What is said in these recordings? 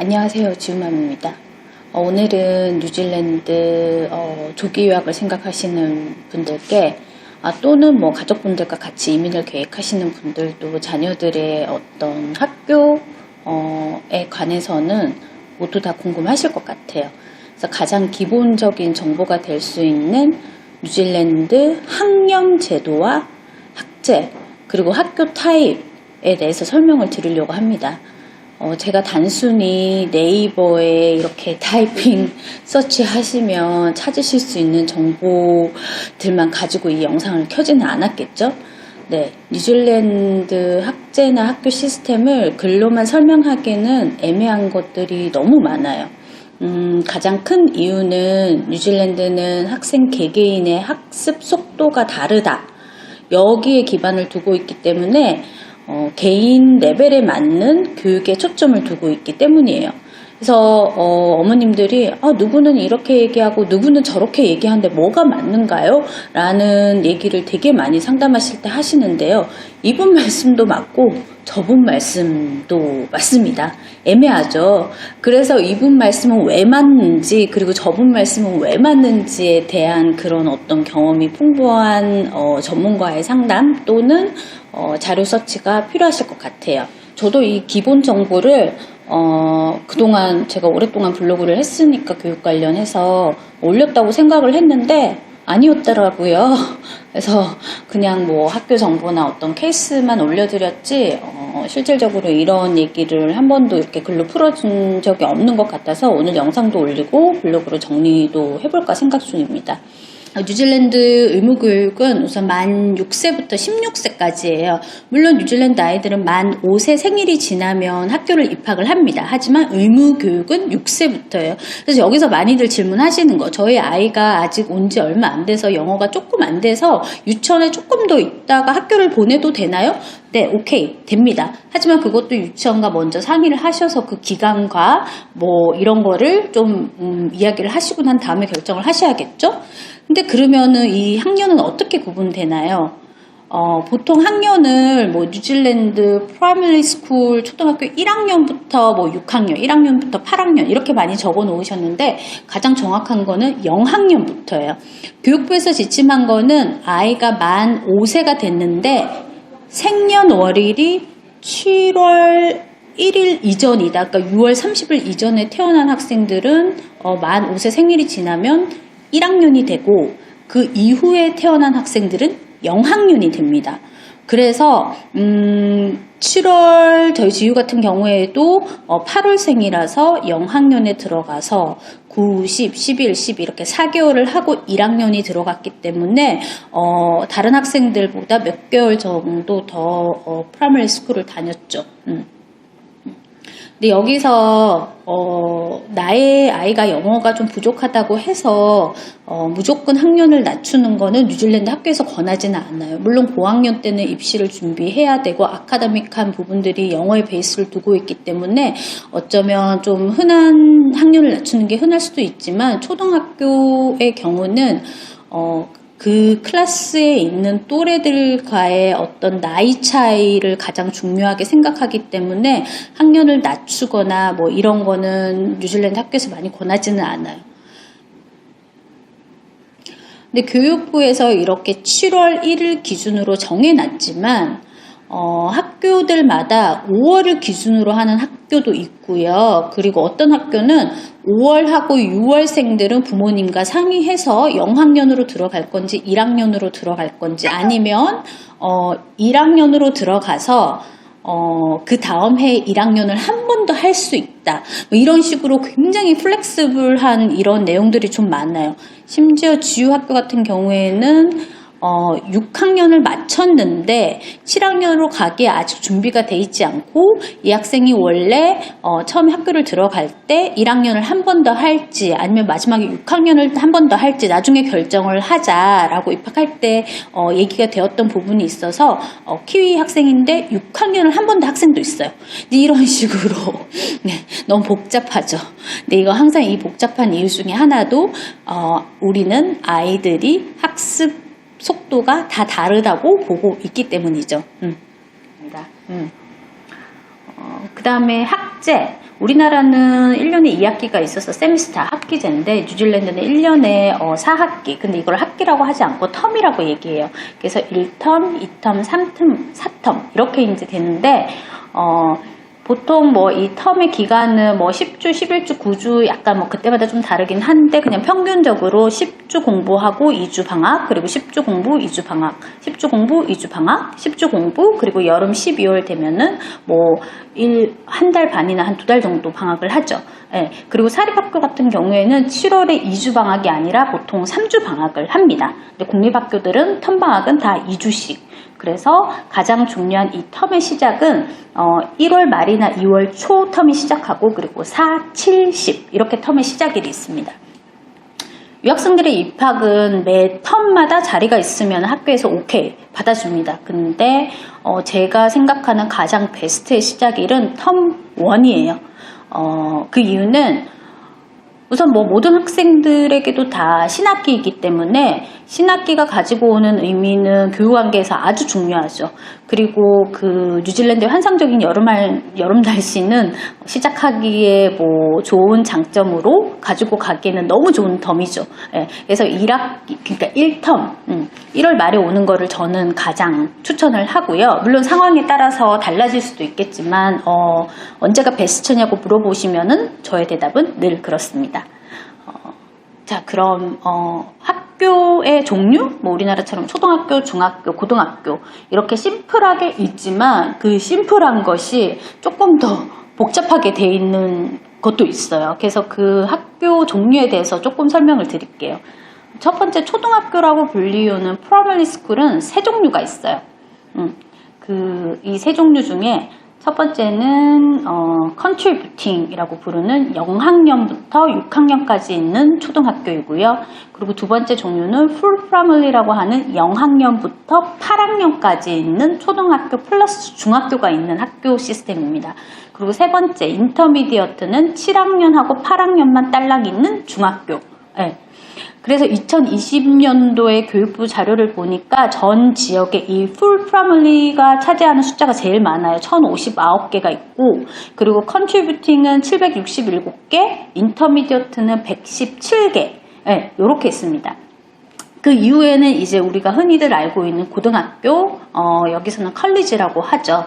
안녕하세요. 지우맘입니다. 오늘은 뉴질랜드 조기 유학을 생각하시는 분들께 또는 뭐 가족분들과 같이 이민을 계획하시는 분들도 자녀들의 어떤 학교에 관해서는 모두 다 궁금하실 것 같아요. 그래서 가장 기본적인 정보가 될 수 있는 뉴질랜드 학년 제도와 학제 그리고 학교 타입에 대해서 설명을 드리려고 합니다. 제가 단순히 네이버에 이렇게 타이핑 서치 하시면 찾으실 수 있는 정보들만 가지고 이 영상을 켜지는 않았겠죠? 네, 뉴질랜드 학제나 학교 시스템을 글로만 설명하기에는 애매한 것들이 너무 많아요. 가장 큰 이유는 뉴질랜드는 학생 개개인의 학습 속도가 다르다. 여기에 기반을 두고 있기 때문에 개인 레벨에 맞는 교육에 초점을 두고 있기 때문이에요. 그래서 어머님들이 누구는 이렇게 얘기하고 누구는 저렇게 얘기하는데 뭐가 맞는가요? 라는 얘기를 되게 많이 상담하실 때 하시는데요. 이분 말씀도 맞고 저분 말씀도 맞습니다. 애매하죠. 그래서 이분 말씀은 왜 맞는지 그리고 저분 말씀은 왜 맞는지에 대한 그런 어떤 경험이 풍부한 전문가의 상담 또는 자료 서치가 필요하실 것 같아요. 저도 이 기본 정보를 그동안 제가 오랫동안 블로그를 했으니까 교육 관련해서 올렸다고 생각을 했는데 아니었더라고요. 그래서 그냥 뭐 학교 정보나 어떤 케이스만 올려드렸지 실질적으로 이런 얘기를 한 번도 이렇게 글로 풀어준 적이 없는 것 같아서 오늘 영상도 올리고 블로그로 정리도 해볼까 생각 중입니다. 뉴질랜드 의무교육은 우선 만 6세부터 16세까지예요. 물론 뉴질랜드 아이들은 만 5세 생일이 지나면 학교를 입학을 합니다. 하지만 의무교육은 6세부터예요. 그래서 여기서 많이들 질문하시는 거, 저희 아이가 아직 온 지 얼마 안 돼서 영어가 조금 안 돼서 유치원에 조금 더 있다가 학교를 보내도 되나요? 네, 오케이, 됩니다. 하지만 그것도 유치원과 먼저 상의를 하셔서 그 기간과 뭐 이런 거를 좀 이야기를 하시고 난 다음에 결정을 하셔야겠죠? 근데 그러면은 이 학년은 어떻게 구분되나요? 보통 학년을 뭐 뉴질랜드 프라이머리 스쿨 초등학교 1학년부터 뭐 6학년, 1학년부터 8학년 이렇게 많이 적어 놓으셨는데 가장 정확한 거는 0학년부터예요. 교육부에서 지침한 거는 아이가 만 5세가 됐는데 생년월일이 7월 1일 이전이다. 그러니까 6월 30일 이전에 태어난 학생들은 만 5세 생일이 지나면 1학년이 되고 그 이후에 태어난 학생들은 0학년이 됩니다. 그래서 7월 저희 지유 같은 경우에도 8월생이라서 0학년에 들어가서 9, 10, 11, 12 이렇게 4개월을 하고 1학년이 들어갔기 때문에 다른 학생들보다 몇 개월 정도 더 프라이머리 스쿨을 다녔죠. 근데 여기서 나의 아이가 영어가 좀 부족하다고 해서 무조건 학년을 낮추는 거는 뉴질랜드 학교에서 권하지는 않아요. 물론 고학년 때는 입시를 준비해야 되고 아카데믹한 부분들이 영어의 베이스를 두고 있기 때문에 어쩌면 좀 흔한 학년을 낮추는 게 흔할 수도 있지만 초등학교의 경우는 그 클래스에 있는 또래들과의 어떤 나이 차이를 가장 중요하게 생각하기 때문에 학년을 낮추거나 뭐 이런 거는 뉴질랜드 학교에서 많이 권하지는 않아요. 근데 교육부에서 이렇게 7월 1일 기준으로 정해놨지만 학교들마다 5월을 기준으로 하는 학교도 있고요. 그리고 어떤 학교는 5월하고 6월생들은 부모님과 상의해서 0학년으로 들어갈 건지 1학년으로 들어갈 건지 아니면 1학년으로 들어가서 그 다음 해에 1학년을 한 번 더 할 수 있다. 뭐 이런 식으로 굉장히 플렉시블한 이런 내용들이 좀 많아요. 심지어 지유학교 같은 경우에는 6학년을 마쳤는데 7학년으로 가기에 아직 준비가 돼 있지 않고 이 학생이 원래 처음에 학교를 들어갈 때 1학년을 한 번 더 할지 아니면 마지막에 6학년을 한 번 더 할지 나중에 결정을 하자라고 입학할 때 얘기가 되었던 부분이 있어서 키위 학생인데 6학년을 한 번 더 학생도 있어요. 이런 식으로 네, 너무 복잡하죠. 근데 이거 항상 이 복잡한 이유 중에 하나도 우리는 아이들이 학습 속도가 다 다르다고 보고 있기 때문이죠. 그 다음에 학제. 우리나라는 1년에 2학기가 있어서 세미스터 학기제인데 뉴질랜드는 1년에 4학기. 근데 이걸 학기라고 하지 않고 텀이라고 얘기해요. 그래서 1텀, 2텀, 3텀, 4텀 이렇게 이제 되는데 보통 뭐 이 텀의 기간은 뭐 10주, 11주, 9주 약간 뭐 그때마다 좀 다르긴 한데 그냥 평균적으로 10주 공부하고 2주 방학, 그리고 10주 공부 2주 방학, 10주 공부 2주 방학, 10주 공부, 그리고 여름 12월 되면은 뭐 한 달 반이나 한 2달 정도 방학을 하죠. 예. 그리고 사립학교 같은 경우에는 7월에 2주 방학이 아니라 보통 3주 방학을 합니다. 근데 공립학교들은 텀 방학은 다 2주씩. 그래서 가장 중요한 이 텀의 시작은 1월 말이나 2월 초 텀이 시작하고 그리고 4, 7, 10 이렇게 텀의 시작일이 있습니다. 유학생들의 입학은 매 텀마다 자리가 있으면 학교에서 오케이 받아줍니다. 근데 제가 생각하는 가장 베스트의 시작일은 텀 1이에요. 그 이유는 우선 뭐 모든 학생들에게도 다 신학기이기 때문에 신학기가 가지고 오는 의미는 교육관계에서 아주 중요하죠. 그리고 그 뉴질랜드의 환상적인 여름 날씨는 시작하기에 뭐 좋은 장점으로 가지고 가기에는 너무 좋은 텀이죠. 예, 그래서 1학기, 그러니까 1텀, 1월 말에 오는 거를 저는 가장 추천을 하고요. 물론 상황에 따라서 달라질 수도 있겠지만 언제가 베스트냐고 물어보시면은 저의 대답은 늘 그렇습니다. 자, 그럼 학교의 종류? 뭐 우리나라처럼 초등학교, 중학교, 고등학교 이렇게 심플하게 있지만 그 심플한 것이 조금 더 복잡하게 돼 있는 것도 있어요. 그래서 그 학교 종류에 대해서 조금 설명을 드릴게요. 첫 번째 초등학교라고 불리우는 프라이머리 스쿨은 세 종류가 있어요. 이 세 종류 중에 첫 번째는 컨트리뷰팅이라고 부르는 0학년부터 6학년까지 있는 초등학교이고요. 그리고 두 번째 종류는 풀 프라이머리라고 하는 0학년부터 8학년까지 있는 초등학교 플러스 중학교가 있는 학교 시스템입니다. 그리고 세 번째 인터미디어트는 7학년하고 8학년만 딸랑 있는 중학교. 네. 그래서 2020년도에 교육부 자료를 보니까 전 지역에 이 풀 프라이머리가 차지하는 숫자가 제일 많아요. 1059개가 있고, 그리고 컨트리뷰팅은 767개, 인터미디어트는 117개, 네, 이렇게 있습니다. 그 이후에는 이제 우리가 흔히들 알고 있는 고등학교, 여기서는 컬리지라고 하죠.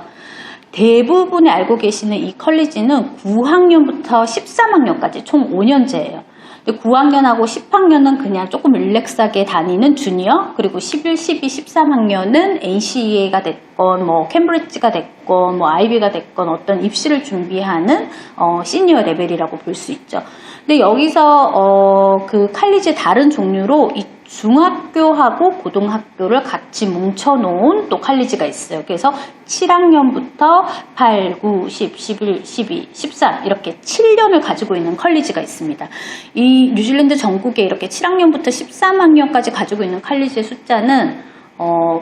대부분이 알고 계시는 이 컬리지는 9학년부터 13학년까지 총 5년제예요. 9학년하고 10학년은 그냥 조금 릴렉스하게 다니는 주니어, 그리고 11, 12, 13학년은 NCEA가 됐건 뭐 캠브리지가 됐건 뭐 아이비가 됐건 어떤 입시를 준비하는 시니어 레벨이라고 볼 수 있죠. 근데 여기서 그 칼리지의 다른 종류로 이 중학교하고 고등학교를 같이 뭉쳐놓은 또 칼리지가 있어요. 그래서 7학년부터 8, 9, 10, 11, 12, 13 이렇게 7년을 가지고 있는 컬리지가 있습니다. 이 뉴질랜드 전국에 이렇게 7학년부터 13학년까지 가지고 있는 컬리지의 숫자는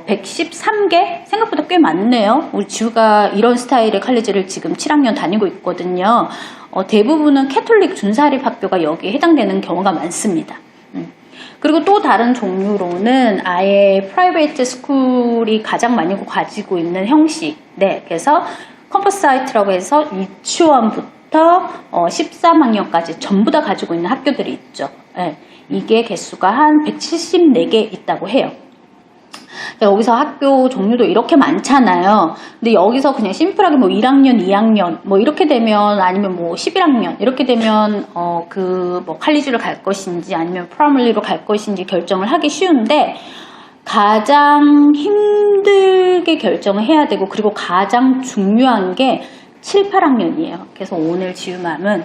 113개? 생각보다 꽤 많네요. 우리 지우가 이런 스타일의 컬리지를 지금 7학년 다니고 있거든요. 대부분은 캐톨릭 준사립 학교가 여기에 해당되는 경우가 많습니다. 그리고 또 다른 종류로는 아예 프라이베이트 스쿨이 가장 많이 가지고 있는 형식. 네, 그래서 컴퍼스 사이트라고 해서 유치원부터 13학년까지 전부 다 가지고 있는 학교들이 있죠. 네, 이게 개수가 한 174개 있다고 해요. 여기서 학교 종류도 이렇게 많잖아요. 근데 여기서 그냥 심플하게 뭐 1학년, 2학년 뭐 이렇게 되면, 아니면 뭐 11학년 이렇게 되면 뭐 칼리지를 갈 것인지 아니면 프라이머리로 갈 것인지 결정을 하기 쉬운데, 가장 힘들게 결정을 해야 되고 그리고 가장 중요한 게 7, 8학년이에요. 그래서 오늘 지우맘은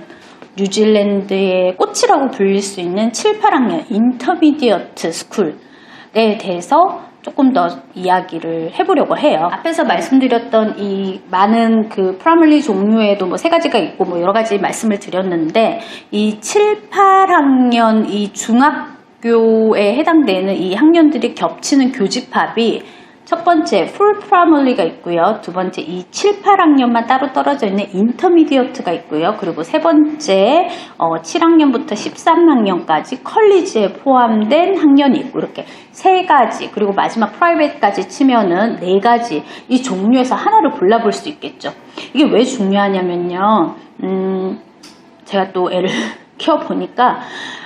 뉴질랜드의 꽃이라고 불릴 수 있는 7, 8학년 인터미디어트 스쿨에 대해서 조금 더 이야기를 해보려고 해요. 앞에서 말씀드렸던 이 많은 그 프라이머리 종류에도 뭐 3가지가 있고 뭐 여러 가지 말씀을 드렸는데, 이 7, 8학년 이 중학교에 해당되는 이 학년들이 겹치는 교집합이 첫 번째 풀 프라이머리가 있고요. 두 번째 이 7, 8학년만 따로 떨어져 있는 인터미디어트가 있고요. 그리고 세 번째 7학년부터 13학년까지 컬리지에 포함된 학년이 있고, 이렇게 세 가지, 그리고 마지막 프라이빗까지 치면은 네 가지, 이 종류에서 하나를 골라볼 수 있겠죠. 이게 왜 중요하냐면요, 제가 또 애를 키워보니까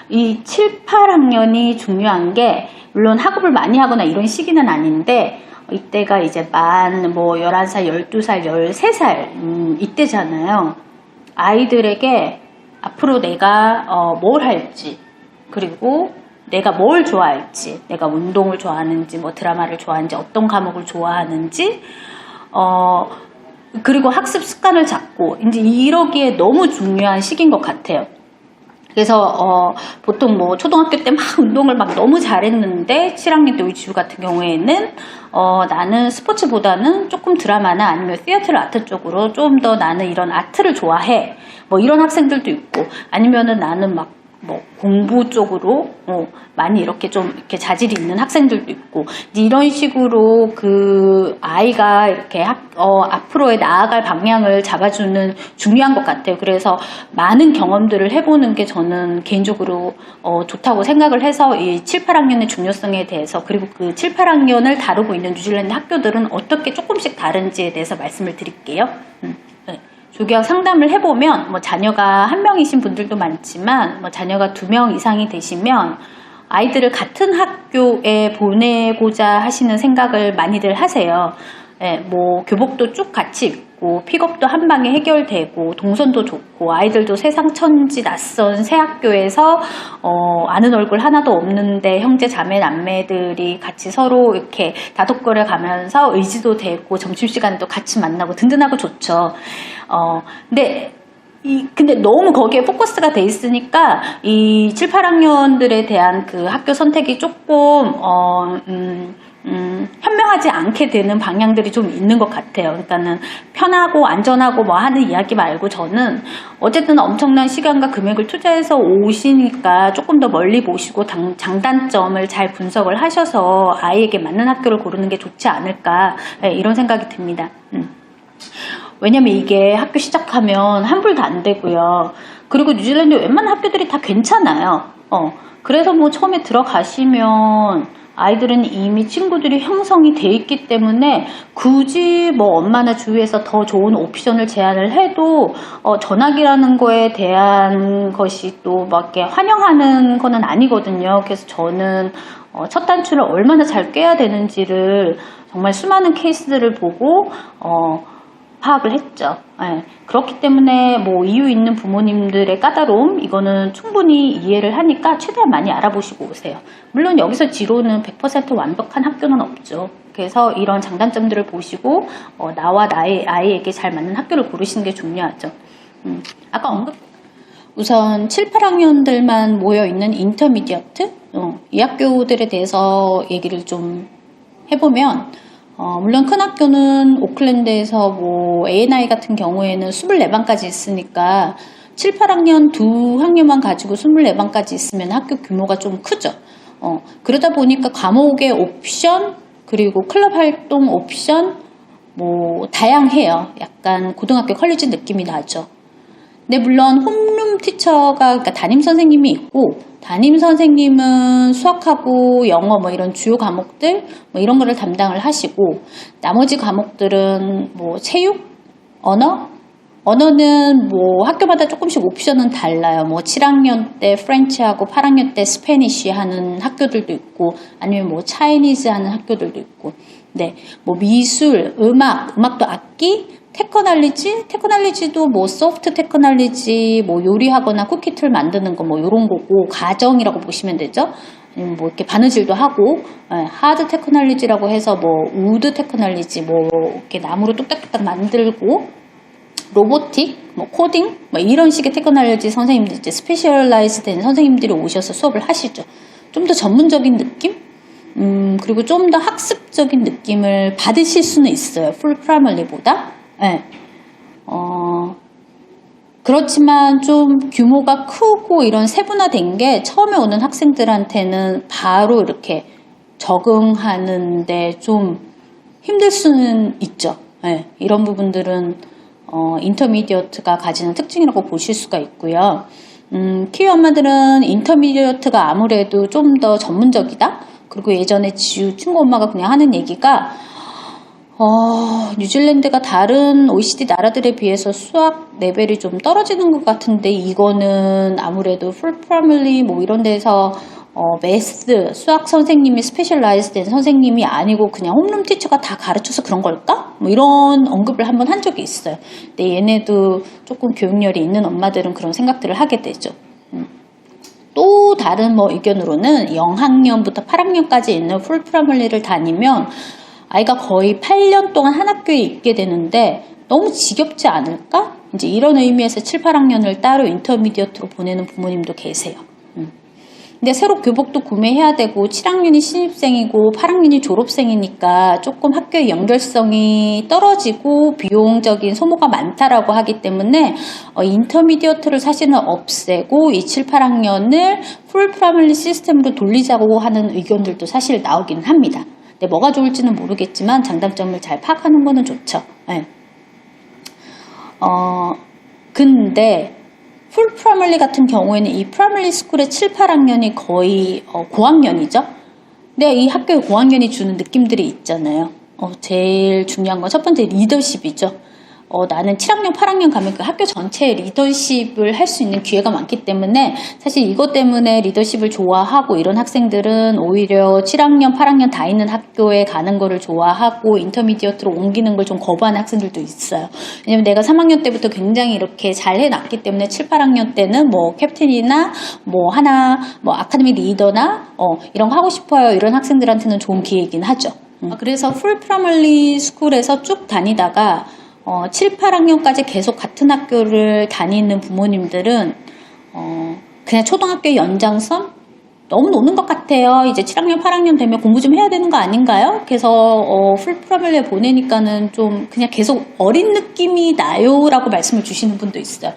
이 7, 8학년이 중요한 게, 물론 학업을 많이 하거나 이런 시기는 아닌데, 이때가 이제 만 11살, 12살, 13살 이때잖아요. 아이들에게 앞으로 내가 뭘 할지, 그리고 내가 뭘 좋아할지, 내가 운동을 좋아하는지, 뭐 드라마를 좋아하는지, 어떤 과목을 좋아하는지, 그리고 학습 습관을 잡고, 이제 이러기에 너무 중요한 시기인 것 같아요. 그래서 보통 뭐 초등학교 때 막 운동을 막 너무 잘했는데 7학년 때 우리 지우 같은 경우에는 나는 스포츠보다는 조금 드라마나 아니면 시어틀 아트 쪽으로 좀 더 나는 이런 아트를 좋아해, 뭐 이런 학생들도 있고, 아니면은 나는 막 뭐 공부 쪽으로 많이 이렇게 좀 이렇게 자질이 있는 학생들도 있고, 이런 식으로 그 아이가 이렇게 앞으로의 나아갈 방향을 잡아주는 중요한 것 같아요. 그래서 많은 경험들을 해보는 게 저는 개인적으로 좋다고 생각을 해서 이 7, 8학년의 중요성에 대해서, 그리고 그 7, 8학년을 다루고 있는 뉴질랜드 학교들은 어떻게 조금씩 다른지에 대해서 말씀을 드릴게요. 조기학 상담을 해보면 뭐 자녀가 1명이신 분들도 많지만 뭐 자녀가 2명 이상이 되시면 아이들을 같은 학교에 보내고자 하시는 생각을 많이들 하세요. 뭐 교복도 쭉 같이 입고 픽업도 한 방에 해결되고 동선도 좋고 아이들도 세상 천지 낯선 새 학교에서 아는 얼굴 하나도 없는데 형제 자매 남매들이 같이 서로 이렇게 다독거려 가면서 의지도 되고 점심시간에도 같이 만나고 든든하고 좋죠. 근데 너무 거기에 포커스가 돼 있으니까 이 7, 8학년들에 대한 그 학교 선택이 조금 현명하지 않게 되는 방향들이 좀 있는 것 같아요. 그러니까는 편하고 안전하고 뭐 하는 이야기 말고, 저는 어쨌든 엄청난 시간과 금액을 투자해서 오시니까 조금 더 멀리 보시고 장단점을 잘 분석을 하셔서 아이에게 맞는 학교를 고르는 게 좋지 않을까, 이런 생각이 듭니다. 왜냐면 이게 학교 시작하면 환불도 안 되고요. 그리고 뉴질랜드 웬만한 학교들이 다 괜찮아요. 그래서 뭐 처음에 들어가시면 아이들은 이미 친구들이 형성이 돼 있기 때문에 굳이 뭐 엄마나 주위에서 더 좋은 옵션을 제안을 해도 전학이라는 거에 대한 것이 또 막 이렇게 환영하는 거는 아니거든요. 그래서 저는 첫 단추를 얼마나 잘 꿰야 되는지를 정말 수많은 케이스들을 보고 파악을 했죠. 그렇기 때문에 뭐 이유 있는 부모님들의 까다로움, 이거는 충분히 이해를 하니까 최대한 많이 알아보시고 오세요. 물론 여기서 지로는 100% 완벽한 학교는 없죠. 그래서 이런 장단점들을 보시고 나와 나의 아이에게 잘 맞는 학교를 고르시는 게 중요하죠. 아까 우선 7, 8학년들만 모여있는 인터미디어트, 이 학교들에 대해서 얘기를 좀 해보면, 물론 큰 학교는 오클랜드에서 뭐 A&I 같은 경우에는 24반까지 있으니까 7, 8학년 2학년만 가지고 24반까지 있으면 학교 규모가 좀 크죠. 그러다 보니까 과목의 옵션, 그리고 클럽 활동 옵션, 뭐 다양해요. 약간 고등학교 컬리지 느낌이 나죠. 근데 물론 홈룸 티처가, 그러니까 담임 선생님이 있고, 담임 선생님은 수학하고 영어 뭐 이런 주요 과목들 뭐 이런 거를 담당을 하시고, 나머지 과목들은 뭐 체육, 언어는 뭐 학교마다 조금씩 옵션은 달라요. 뭐 7학년 때 프렌치하고 8학년 때 스페니쉬 하는 학교들도 있고, 아니면 뭐 차이니즈 하는 학교들도 있고, 네, 뭐 미술, 음악도 악기, 테크놀로지도 뭐 소프트 테크놀로지, 뭐 요리하거나 쿠키틀 만드는 거 뭐 요런 거고, 가정이라고 보시면 되죠. 뭐 이렇게 바느질도 하고, 하드 테크놀로지라고 해서 뭐 우드 테크놀로지, 뭐 이렇게 나무로 뚝딱뚝딱 만들고, 로보틱, 뭐 코딩, 뭐 이런 식의 테크놀로지 선생님들, 이제 스페셜라이즈 된 선생님들이 오셔서 수업을 하시죠. 좀 더 전문적인 느낌? 그리고 좀 더 학습적인 느낌을 받으실 수는 있어요. 풀 프라이머리보다. 네. 그렇지만 좀 규모가 크고 이런 세분화된 게 처음에 오는 학생들한테는 바로 이렇게 적응하는데 좀 힘들 수는 있죠. 네, 이런 부분들은 인터미디어트가 가지는 특징이라고 보실 수가 있고요. 키위 엄마들은 인터미디어트가 아무래도 좀 더 전문적이다. 그리고 예전에 지우 친구 엄마가 그냥 하는 얘기가 뉴질랜드가 다른 OECD 나라들에 비해서 수학 레벨이 좀 떨어지는 것 같은데 이거는 아무래도 풀 프라이머리 뭐 이런 데서 매스 수학 선생님이 스페셜라이즈 된 선생님이 아니고 그냥 홈룸 티처가 다 가르쳐서 그런 걸까? 뭐 이런 언급을 한번 한 적이 있어요. 근데 얘네도 조금 교육열이 있는 엄마들은 그런 생각들을 하게 되죠. 또 다른 뭐 의견으로는 0학년부터 8학년까지 있는 풀 프라이머리를 다니면 아이가 거의 8년 동안 한 학교에 있게 되는데 너무 지겹지 않을까? 이제 이런 의미에서 7, 8학년을 따로 인터미디어트로 보내는 부모님도 계세요. 근데 새로 교복도 구매해야 되고 7학년이 신입생이고 8학년이 졸업생이니까 조금 학교의 연결성이 떨어지고 비용적인 소모가 많다라고 하기 때문에 인터미디어트를 사실은 없애고 이 7, 8학년을 풀 프라이머리 시스템으로 돌리자고 하는 의견들도 사실 나오기는 합니다. 근데 뭐가 좋을지는 모르겠지만 장단점을 잘 파악하는 거는 좋죠. 네. 근데 풀 프라이머리 같은 경우에는 이 프라이머리 스쿨의 7, 8학년이 거의 고학년이죠. 근데 이 학교의 고학년이 주는 느낌들이 있잖아요. 제일 중요한 건 첫 번째 리더십이죠. 나는 7학년, 8학년 가면 그 학교 전체의 리더십을 할 수 있는 기회가 많기 때문에 사실 이것 때문에 리더십을 좋아하고 이런 학생들은 오히려 7학년, 8학년 다 있는 학교에 가는 거를 좋아하고 인터미디어트로 옮기는 걸 좀 거부하는 학생들도 있어요. 왜냐면 내가 3학년 때부터 굉장히 이렇게 잘 해놨기 때문에 7, 8학년 때는 뭐 캡틴이나 뭐 아카데미 리더나 이런 거 하고 싶어요. 이런 학생들한테는 좋은 기회이긴 하죠. 그래서 풀 프라이머리 스쿨에서 쭉 다니다가 7, 8학년까지 계속 같은 학교를 다니는 부모님들은 그냥 초등학교 연장선? 너무 노는 것 같아요. 이제 7학년, 8학년 되면 공부 좀 해야 되는 거 아닌가요? 그래서 풀 프라이머리에 보내니까는 좀 그냥 계속 어린 느낌이 나요 라고 말씀을 주시는 분도 있어요.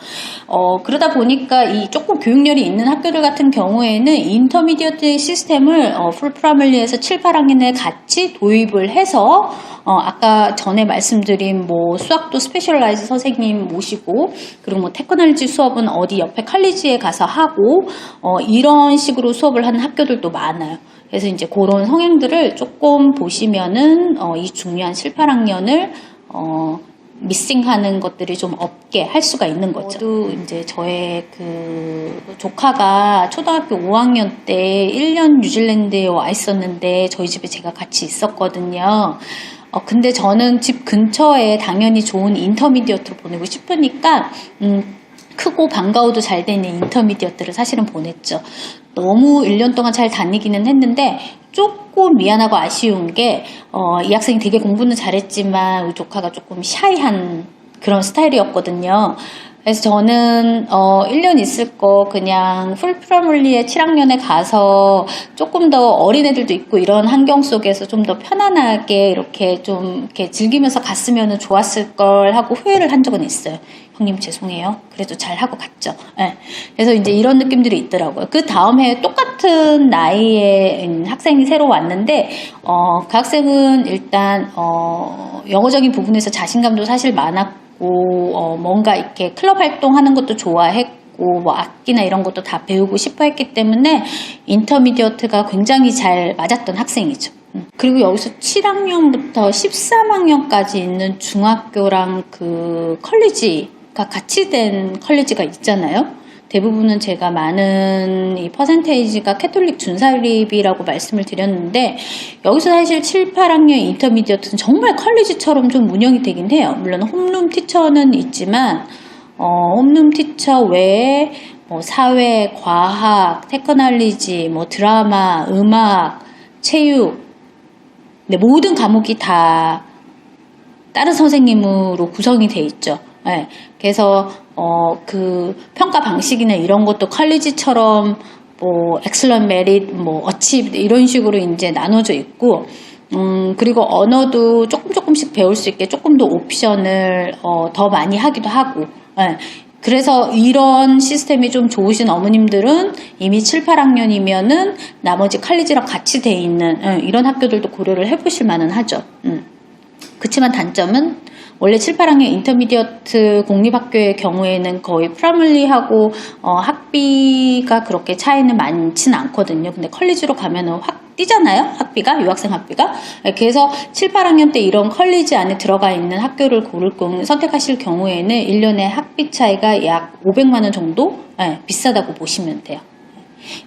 그러다 보니까 이 조금 교육열이 있는 학교들 같은 경우에는 인터미디어트 시스템을 풀 프라이머리에서 7, 8학년에 같이 도입을 해서 아까 전에 말씀드린 뭐 수학도 스페셜라이즈 선생님 모시고 그리고 뭐 테크놀로지 수업은 어디 옆에 컬리지에 가서 하고 이런 식으로 수업을 하는 학교들도 많아요. 그래서 이제 그런 성향들을 조금 보시면은 이 중요한 7, 8학년을 미싱하는 것들이 좀 없게 할 수가 있는 거죠. 저도 이제 저의 그 조카가 초등학교 5학년 때 1년 뉴질랜드에 와 있었는데 저희 집에 제가 같이 있었거든요. 근데 저는 집 근처에 당연히 좋은 인터미디어트로 보내고 싶으니까 크고 방과후도 잘 되는 인터미디어트를 사실은 보냈죠. 너무 1년 동안 잘 다니기는 했는데 조금 미안하고 아쉬운 게 이 학생이 되게 공부는 잘했지만 우리 조카가 조금 샤이한 그런 스타일이었거든요. 그래서 저는 1년 있을 거 그냥 풀 프라이머리에 7학년에 가서 조금 더 어린애들도 있고 이런 환경 속에서 좀 더 편안하게 이렇게 좀 이렇게 즐기면서 갔으면 좋았을 걸 하고 후회를 한 적은 있어요. 형님 죄송해요. 그래도 잘 하고 갔죠. 네. 그래서 이제 이런 느낌들이 있더라고요. 그 다음 해에 똑같은 나이의 학생이 새로 왔는데 그 학생은 일단 영어적인 부분에서 자신감도 사실 많았고 뭔가 이렇게 클럽 활동하는 것도 좋아했고 뭐 악기나 이런 것도 다 배우고 싶어 했기 때문에 인터미디어트가 굉장히 잘 맞았던 학생이죠. 그리고 여기서 7학년부터 13학년까지 있는 중학교랑 그 컬리지가 같이 된 컬리지가 있잖아요. 대부분은 제가 많은 이 퍼센테이지가 캐톨릭 준사립이라고 말씀을 드렸는데 여기서 사실 7, 8학년 인터미디어트는 정말 컬리지처럼 좀 운영이 되긴 해요. 물론 홈룸 티처는 있지만 홈룸 티처 외에 뭐 사회, 과학, 테크놀로지, 뭐 드라마, 음악, 체육 네, 모든 과목이 다 다른 선생님으로 구성이 돼 있죠. 네, 그래서 그 평가 방식이나 이런 것도 컬리지처럼 뭐 엑셀런 메릿, 뭐 어치브 이런 식으로 이제 나눠져 있고 그리고 언어도 조금씩 배울 수 있게 조금 더 옵션을 더 많이 하기도 하고 네. 그래서 이런 시스템이 좀 좋으신 어머님들은 이미 7, 8학년이면은 나머지 컬리지랑 같이 돼 있는 이런 학교들도 고려를 해보실 만은 하죠. 그치만 단점은 원래 7, 8학년 인터미디어트 공립학교의 경우에는 거의 프라이머리하고 학비가 그렇게 차이는 많지는 않거든요. 근데 컬리지로 가면은 확 뛰잖아요. 학비가, 유학생 학비가. 그래서 7, 8학년 때 이런 컬리지 안에 들어가 있는 학교를 선택하실 경우에는 1년에 학비 차이가 약 500만 원 정도 비싸다고 보시면 돼요.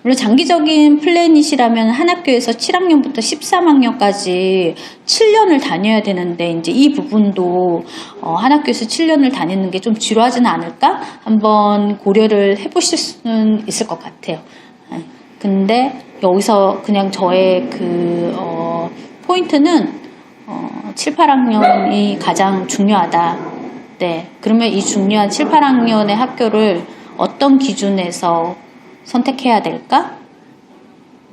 물론 장기적인 플래닛이라면 한 학교에서 7학년부터 13학년까지 7년을 다녀야 되는데 이제 이 부분도 한 학교에서 7년을 다니는 게 좀 지루하지는 않을까? 한번 고려를 해보실 수는 있을 것 같아요. 근데 여기서 그냥 저의 포인트는 7, 8학년이 가장 중요하다. 네, 그러면 이 중요한 7, 8학년의 학교를 어떤 기준에서 선택해야 될까?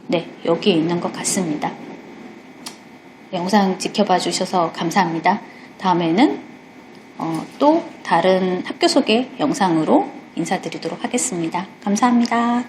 네, 여기에 있는 것 같습니다. 영상 지켜봐 주셔서 감사합니다. 다음에는 또 다른 학교 소개 영상으로 인사드리도록 하겠습니다. 감사합니다.